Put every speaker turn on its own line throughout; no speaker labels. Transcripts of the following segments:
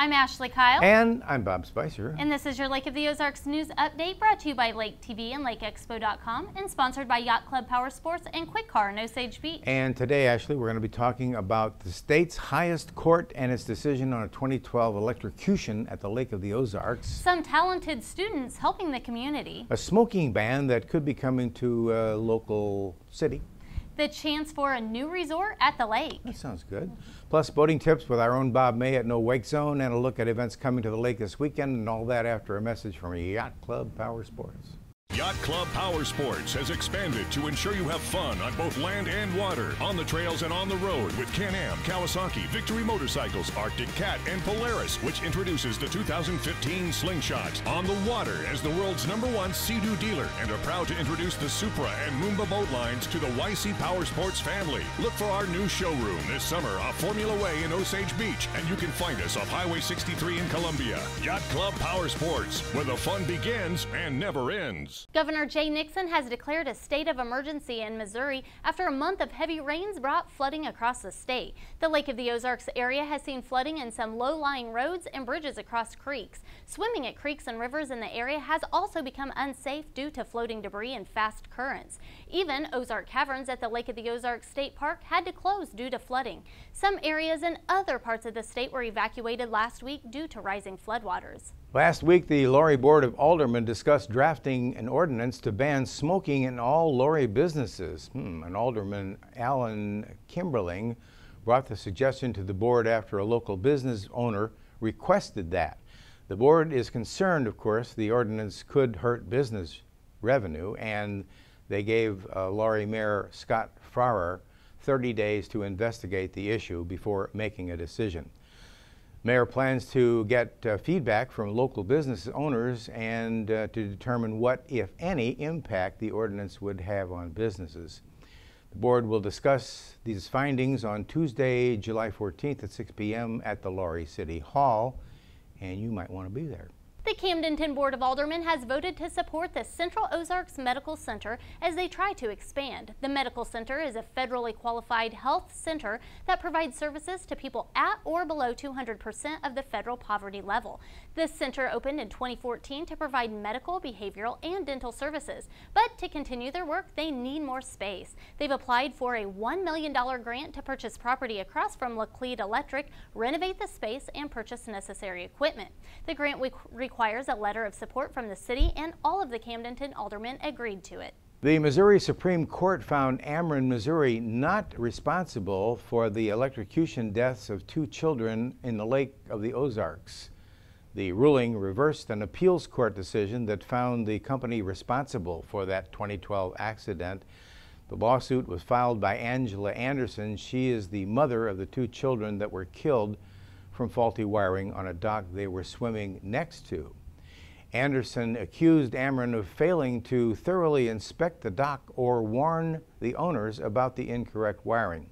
I'm Ashley Kyle.
And I'm Bob Spicer.
And this is your Lake of the Ozarks news update, brought to you by Lake TV and LakeExpo.com and sponsored by Yacht Club Power Sports and Quick Car in Osage Beach.
And today, Ashley, we're going to be talking about the state's highest court and its decision on a 2012 electrocution at the Lake of the Ozarks.
Some talented students helping the community.
A smoking ban that could be coming to a local city.
The chance for a new resort at the lake.
That sounds good. Plus boating tips with our own Bob May at No Wake Zone, and a look at events coming to the lake this weekend, and all that after a message from Yacht Club Power Sports.
Yacht Club Power Sports has expanded to ensure you have fun on both land and water, on the trails and on the road with Can-Am, Kawasaki, Victory Motorcycles, Arctic Cat, and Polaris, which introduces the 2015 Slingshot. On the water as the world's #1 Sea-Doo dealer, and are proud to introduce the Supra and Moomba boat lines to the YC Power Sports family. Look for our new showroom this summer off Formula Way in Osage Beach, and you can find us off Highway 63 in Columbia. Yacht Club Power Sports, where the fun begins and never ends.
Governor Jay Nixon has declared a state of emergency in Missouri after a month of heavy rains brought flooding across the state. The Lake of the Ozarks area has seen flooding in some low-lying roads and bridges across creeks. Swimming at creeks and rivers in the area has also become unsafe due to floating debris and fast currents. Even Ozark Caverns at the Lake of the Ozarks State Park had to close due to flooding. Some areas in other parts of the state were evacuated last week due to rising floodwaters.
Last week, the Laurie Board of Aldermen discussed drafting an ordinance to ban smoking in all Laurie businesses. And Alderman Alan Kimberling brought the suggestion to the board after a local business owner requested that. The board is concerned, of course, the ordinance could hurt business revenue, and they gave Laurie Mayor Scott Farrar 30 days to investigate the issue before making a decision. Mayor plans to get feedback from local business owners and to determine what, if any, impact the ordinance would have on businesses. The board will discuss these findings on Tuesday, July 14th at 6 p.m. at the Laurie City Hall, and you might want to be there.
The Camdenton Board of Aldermen has voted to support the Central Ozarks Medical Center as they try to expand. The Medical Center is a federally qualified health center that provides services to people at or below 200% of the federal poverty level. This center opened in 2014 to provide medical, behavioral, and dental services. But to continue their work, they need more space. They've applied for a $1 million grant to purchase property across from Laclede Electric, renovate the space, and purchase necessary equipment. The grant requires a letter of support from the city, and all of the Camdenton aldermen agreed to it.
The Missouri Supreme Court found Ameren, Missouri not responsible for the electrocution deaths of 2 children in the Lake of the Ozarks. The ruling reversed an appeals court decision that found the company responsible for that 2012 accident. The lawsuit was filed by Angela Anderson. She is the mother of the 2 children that were killed from faulty wiring on a dock they were swimming next to. Anderson accused Ameren of failing to thoroughly inspect the dock or warn the owners about the incorrect wiring.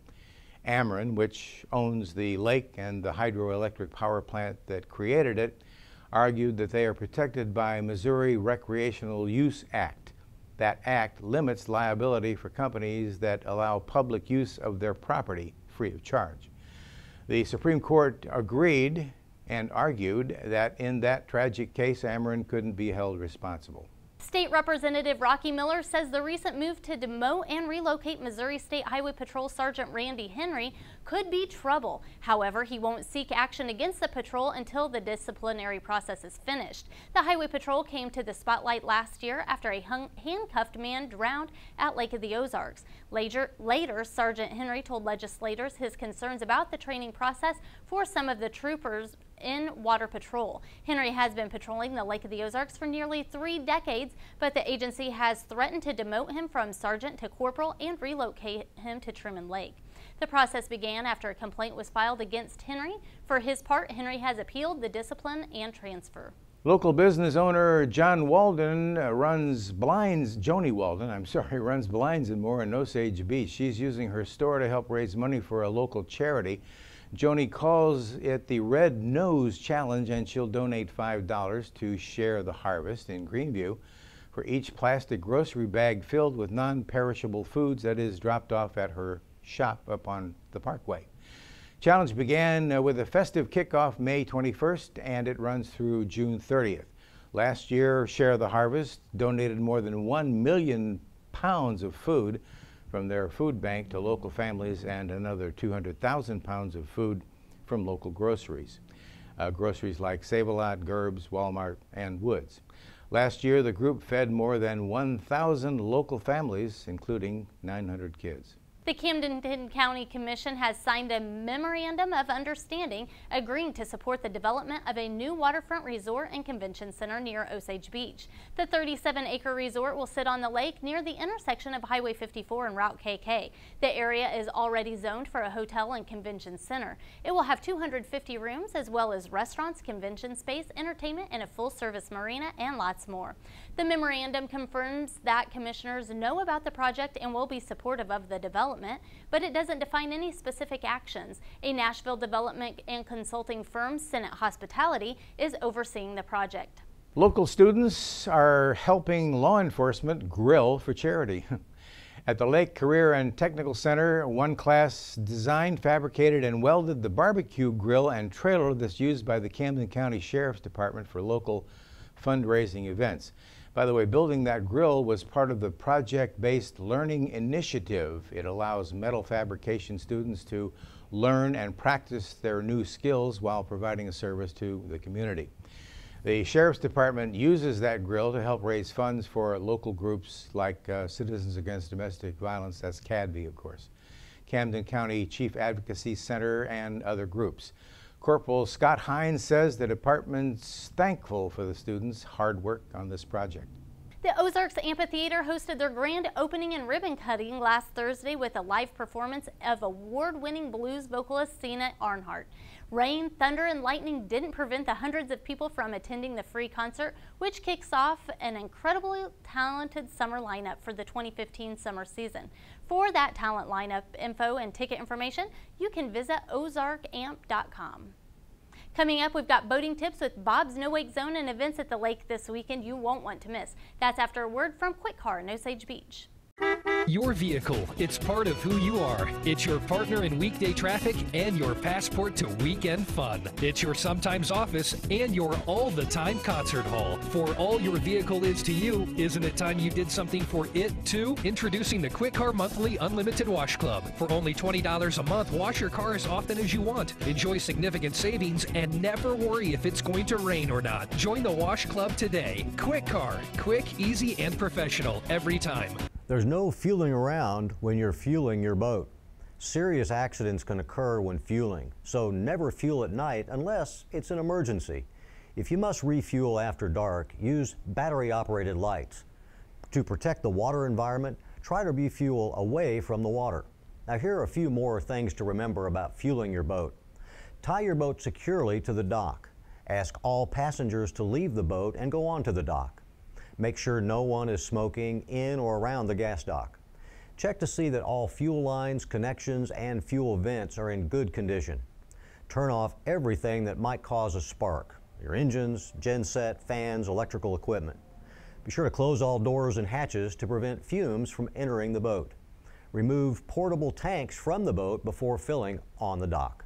Ameren, which owns the lake and the hydroelectric power plant that created it, argued that they are protected by Missouri Recreational Use Act. That act limits liability for companies that allow public use of their property free of charge. The Supreme Court agreed and argued that in that tragic case, Ameren couldn't be held responsible.
State Representative Rocky Miller says the recent move to demote and relocate Missouri State Highway Patrol Sergeant Randy Henry could be trouble. However, he won't seek action against the patrol until the disciplinary process is finished. The Highway Patrol came to the spotlight last year after a handcuffed man drowned at Lake of the Ozarks. Later, Sergeant Henry told legislators his concerns about the training process for some of the troopers in Water Patrol. Henry has been patrolling the Lake of the Ozarks for nearly 3 decades, but the agency has threatened to demote him from sergeant to corporal and relocate him to Truman Lake. The process began after a complaint was filed against Henry. For his part, Henry has appealed the discipline and transfer.
Local business owner Joni Walden runs blinds and more in Osage Beach. She's using her store to help raise money for a local charity. Joni calls it the Red Nose Challenge, and she'll donate $5 to Share the Harvest in Greenview for each plastic grocery bag filled with non-perishable foods that is dropped off at her shop up on the Parkway. Challenge began with a festive kickoff May 21st, and it runs through June 30th. Last year, Share the Harvest donated more than 1 million pounds of food from their food bank to local families and another 200,000 pounds of food from local groceries. Groceries like Save-A-Lot, Gerb's, Walmart, and Woods. Last year, the group fed more than 1,000 local families, including 900 kids.
The Camden County Commission has signed a memorandum of understanding agreeing to support the development of a new waterfront resort and convention center near Osage Beach. The 37-acre resort will sit on the lake near the intersection of Highway 54 and Route KK. The area is already zoned for a hotel and convention center. It will have 250 rooms as well as restaurants, convention space, entertainment, and a full-service marina and lots more. The memorandum confirms that commissioners know about the project and will be supportive of the development, but it doesn't define any specific actions. A Nashville development and consulting firm, Senate Hospitality, is overseeing the project.
Local students are helping law enforcement grill for charity. At the Lake Career and Technical Center, one class designed, fabricated, and welded the barbecue grill and trailer that's used by the Camden County Sheriff's Department for local fundraising events. By the way, building that grill was part of the project-based learning initiative. It allows metal fabrication students to learn and practice their new skills while providing a service to the community. The Sheriff's Department uses that grill to help raise funds for local groups like Citizens Against Domestic Violence, that's CADV, of course, Camden County Chief Advocacy Center, and other groups. Corporal Scott Hines says the department's thankful for the students' hard work on this project.
The Ozarks Amphitheater hosted their grand opening and ribbon cutting last Thursday with a live performance of award-winning blues vocalist Cena Arnhart. Rain, thunder, and lightning didn't prevent the hundreds of people from attending the free concert, which kicks off an incredibly talented summer lineup for the 2015 summer season. For that talent lineup info and ticket information, you can visit ozarkamp.com. Coming up, we've got boating tips with Bob's No Wake Zone and events at the lake this weekend you won't want to miss. That's after a word from Quick Car in Osage Beach.
Your vehicle, it's part of who you are. It's your partner in weekday traffic and your passport to weekend fun. It's your sometimes office and your all-the-time concert hall. For all your vehicle is to you, isn't it time you did something for it too? Introducing the Quick Car Monthly Unlimited Wash Club. For only $20 a month, wash your car as often as you want. Enjoy significant savings and never worry if it's going to rain or not. Join the Wash Club today. Quick Car, quick, easy, and professional every time.
There's no fueling around when you're fueling your boat. Serious accidents can occur when fueling, so never fuel at night unless it's an emergency. If you must refuel after dark, use battery-operated lights. To protect the water environment, try to refuel away from the water. Now here are a few more things to remember about fueling your boat. Tie your boat securely to the dock. Ask all passengers to leave the boat and go onto the dock. Make sure no one is smoking in or around the gas dock. Check to see that all fuel lines, connections, and fuel vents are in good condition. Turn off everything that might cause a spark. Your engines, genset, fans, electrical equipment. Be sure to close all doors and hatches to prevent fumes from entering the boat. Remove portable tanks from the boat before filling on the dock.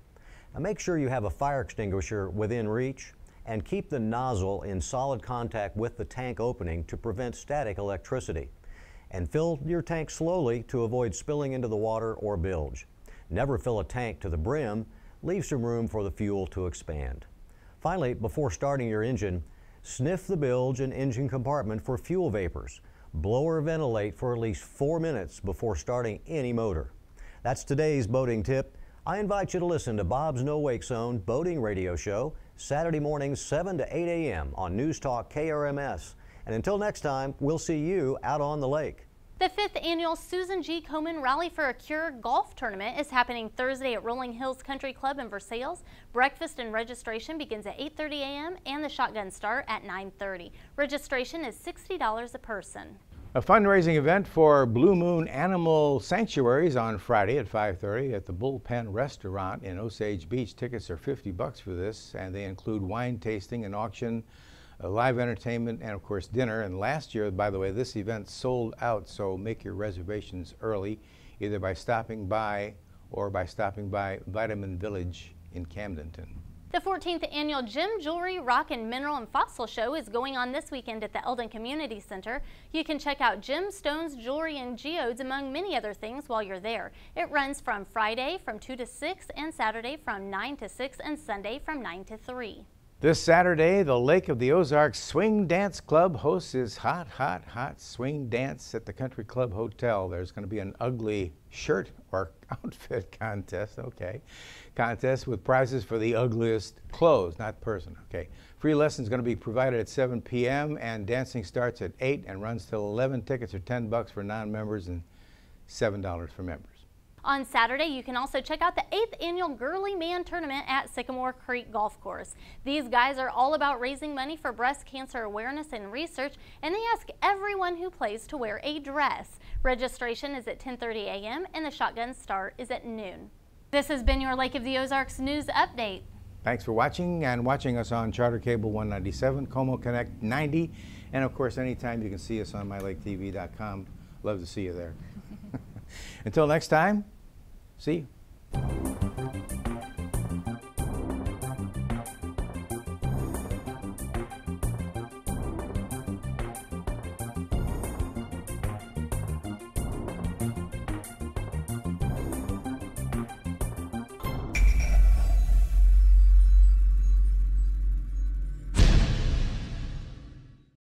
Now make sure you have a fire extinguisher within reach, and keep the nozzle in solid contact with the tank opening to prevent static electricity. And fill your tank slowly to avoid spilling into the water or bilge. Never fill a tank to the brim. Leave some room for the fuel to expand. Finally, before starting your engine, sniff the bilge and engine compartment for fuel vapors. Blow or ventilate for at least 4 minutes before starting any motor. That's today's boating tip. I invite you to listen to Bob's No Wake Zone boating radio show Saturday mornings 7 to 8 a.m. on News Talk KRMS. And until next time, we'll see you out on the lake.
The 5th annual Susan G. Komen Rally for a Cure golf tournament is happening Thursday at Rolling Hills Country Club in Versailles. Breakfast and registration begins at 8:30 a.m. and the shotgun start at 9:30. Registration is $60 a person.
A fundraising event for Blue Moon Animal Sanctuaries on Friday at 5:30 at the Bullpen Restaurant in Osage Beach. Tickets are $50 for this, and they include wine tasting, an auction, live entertainment, and of course dinner. And last year, by the way, this event sold out, so make your reservations early, either by stopping by or by stopping by Vitamin Village in Camdenton.
The 14th annual Gem Jewelry, Rock and Mineral and Fossil Show is going on this weekend at the Eldon Community Center. You can check out gemstones, jewelry, and geodes, among many other things, while you're there. It runs from Friday from 2 to 6 and Saturday from 9 to 6 and Sunday from 9 to 3.
This Saturday, the Lake of the Ozarks Swing Dance Club hosts his hot, hot, hot swing dance at the Country Club Hotel. There's going to be an ugly shirt or outfit contest, contest with prizes for the ugliest clothes, not person, Free lessons going to be provided at 7 p.m. and dancing starts at 8 and runs till 11. Tickets are $10 for non-members and $7 for members.
On Saturday, you can also check out the 8th annual Girly Man Tournament at Sycamore Creek Golf Course. These guys are all about raising money for breast cancer awareness and research, and they ask everyone who plays to wear a dress. Registration is at 10:30 a.m. and the shotgun start is at noon. This has been your Lake of the Ozarks News Update.
Thanks for watching us on Charter Cable 197, Como Connect 90, and of course anytime you can see us on mylaketv.com. Love to see you there. Until next time, see you.